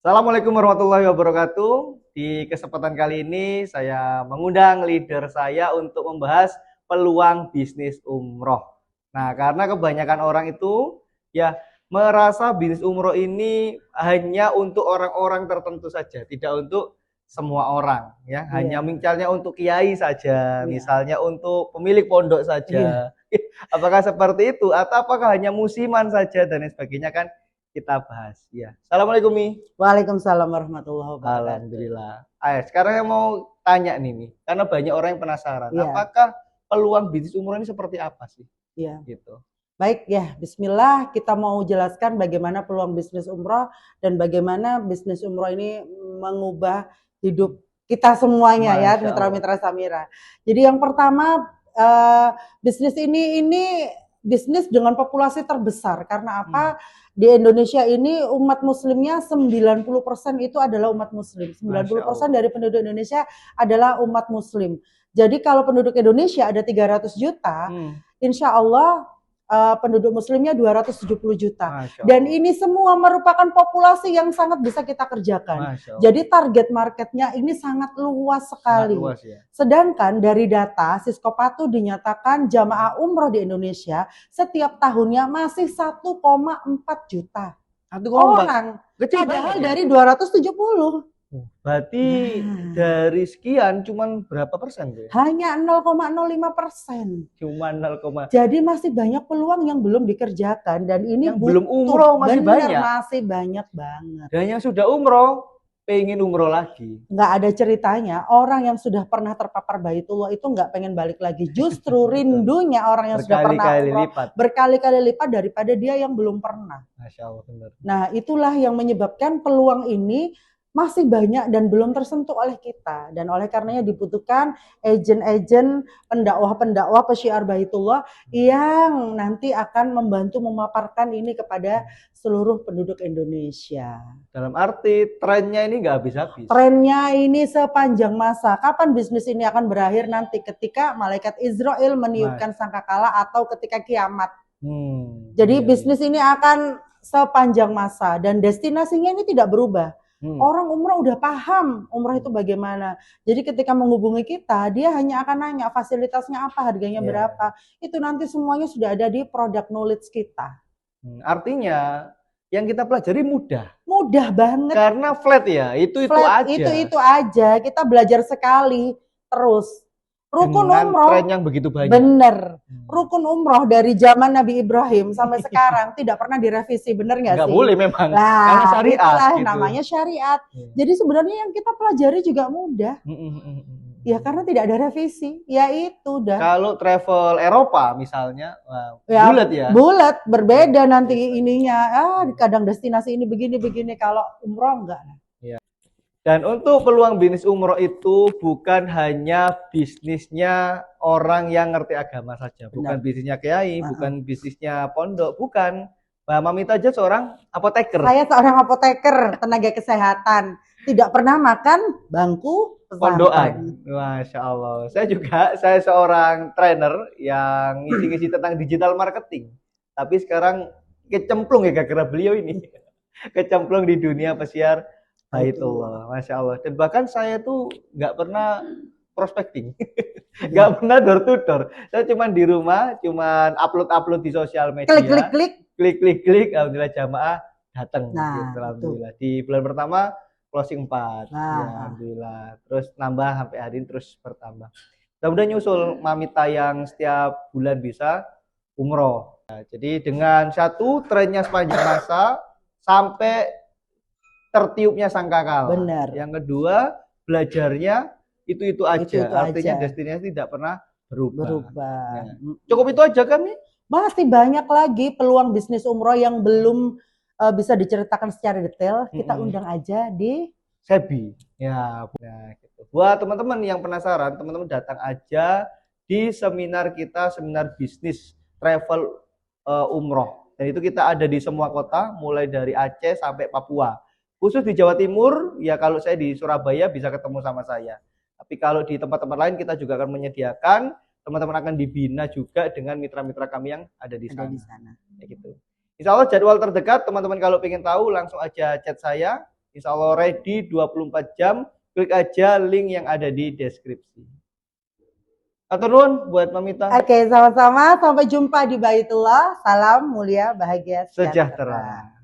Assalamualaikum warahmatullahi wabarakatuh. Di kesempatan kali ini saya mengundang leader saya untuk membahas peluang bisnis umroh. Nah, karena kebanyakan orang itu ya merasa bisnis umroh ini hanya untuk orang-orang tertentu saja, tidak untuk semua orang ya, hanya Iya, misalnya untuk kiai saja, iya, misalnya untuk pemilik pondok iya. saja. Apakah seperti itu atau apakah hanya musiman saja dan lain sebagainya kan kita bahas. Ya. Assalamualaikum Mi. Waalaikumsalam warahmatullahi wabarakatuh. Alhamdulillah. Ayo, sekarang yang mau tanya nih nih, karena banyak orang yang penasaran, Iya, apakah peluang bisnis umroh ini seperti apa sih? iya. Gitu. Baik ya, Bismillah kita mau jelaskan bagaimana peluang bisnis umroh dan bagaimana bisnis umroh ini mengubah hidup kita semuanya ya, Masya Allah. mitra-mitra Samira. Jadi yang pertama, eh, bisnis ini bisnis dengan populasi terbesar. Karena Hmm, apa? Di Indonesia ini umat muslimnya 90% itu adalah umat muslim. Masya 90% Allah. dari penduduk Indonesia adalah umat muslim. Jadi kalau penduduk Indonesia ada 300 juta, Hmm, insya Allah penduduk muslimnya 270 juta. Masya Dan Allah. ini semua merupakan populasi yang sangat bisa kita kerjakan. Masya Allah. Jadi target marketnya ini sangat luas Sangat sekali. luas ya. Sedangkan dari data Siskopatu dinyatakan jamaah umroh di Indonesia setiap tahunnya masih 1,4 juta 1,4. orang. Kecil banget Padahal ya. dari 270. Berarti Nah, dari sekian cuman berapa persen tuh ya? hanya 0,05%. Cuma 0, Jadi masih banyak peluang yang belum dikerjakan dan ini yang belum butuh, umroh masih bener banyak. masih banyak banget. Dan yang sudah umroh pengen umroh lagi. Nggak ada ceritanya orang yang sudah pernah terpapar Baitullah itu nggak pengen balik lagi. Justru rindunya orang yang sudah pernah Berkali-kali umroh lipat. berkali-kali lipat daripada dia yang belum pernah. Masya Allah benar. Nah, itulah yang menyebabkan peluang ini masih banyak dan belum tersentuh oleh kita. Dan oleh karenanya dibutuhkan agen-agen, pendakwah-pendakwah, pesyiar Baitullah yang nanti akan membantu memaparkan ini kepada seluruh penduduk Indonesia. Dalam arti trennya ini nggak habis-habis. Trennya ini sepanjang masa. Kapan bisnis ini akan berakhir nanti? Ketika malaikat Israel meniupkan sangkakala atau ketika kiamat. Jadi Iya, bisnis ini akan sepanjang masa dan destinasinya ini tidak berubah. Hmm. Orang umroh udah paham umroh itu bagaimana. Jadi ketika menghubungi kita, dia hanya akan nanya fasilitasnya apa, harganya Iya. berapa. Itu nanti semuanya sudah ada di product knowledge kita. Artinya yang kita pelajari mudah Mudah banget. karena flat ya, itu Flat, aja. itu aja. Kita belajar sekali terus. Rukun Dengan umroh, tren yang begitu banyak. bener. Rukun umroh dari zaman Nabi Ibrahim sampai sekarang tidak pernah direvisi, bener nggak Nggak sih? boleh memang. Lah, Karena syariat itulah gitu. namanya syariat. Iya. Jadi sebenarnya yang kita pelajari juga mudah. Ya karena tidak ada revisi, ya itu dah. Kalau travel Eropa misalnya, Ya, bulat ya. bulat, berbeda nanti Bisa. ininya. Kadang destinasi ini begini-begini, kalau umroh enggak. Dan untuk peluang bisnis umroh itu bukan hanya bisnisnya orang yang ngerti agama saja, bukan Benar. bisnisnya kiai, bukan bisnisnya pondok, bukan. Mbak Mamita aja seorang apoteker. Saya seorang apoteker, tenaga kesehatan. Tidak pernah makan bangku Pondokan. Masya Allah. Saya seorang trainer yang ngisi-ngisi tentang digital marketing. Tapi sekarang kecemplung ya gara-gara beliau ini. Kecemplung di dunia pesiar Baitullah. Masya Allah. Dan bahkan saya tuh nggak pernah prospecting. Nggak pernah door to door. Saya cuma di rumah, cuma upload di sosial media. Klik. Alhamdulillah jamaah datang. Nah, gitu, alhamdulillah. Di bulan pertama closing 4. Nah. Ya, alhamdulillah. Terus nambah sampai hari ini terus bertambah. Mudah-mudahan nyusul Mamita yang setiap bulan bisa umroh. Nah, jadi dengan satu trennya sepanjang masa sampai tertiupnya sangkakala. Benar. Yang kedua, belajarnya itu aja. Itu Artinya aja. destinasi tidak pernah berubah. Nah, cukup itu aja kami. Masih banyak lagi peluang bisnis umroh yang belum bisa diceritakan secara detail. Kita undang aja di Sebi. Ya, gitu. Buat teman-teman yang penasaran, teman-teman datang aja di seminar kita, seminar bisnis travel umroh. Dan itu kita ada di semua kota, mulai dari Aceh sampai Papua. Khusus di Jawa Timur, ya kalau saya di Surabaya bisa ketemu sama saya. Tapi kalau di tempat-tempat lain kita juga akan menyediakan, teman-teman akan dibina juga dengan mitra-mitra kami yang ada di sana. Kayak gitu. Insya Allah jadwal terdekat, teman-teman kalau ingin tahu langsung aja chat saya. Insya Allah ready 24 jam. Klik aja link yang ada di deskripsi. Atur nuwun buat Mamita. Oke, sama-sama. Sampai jumpa di Baitullah. Salam mulia, bahagia, Sejahtera.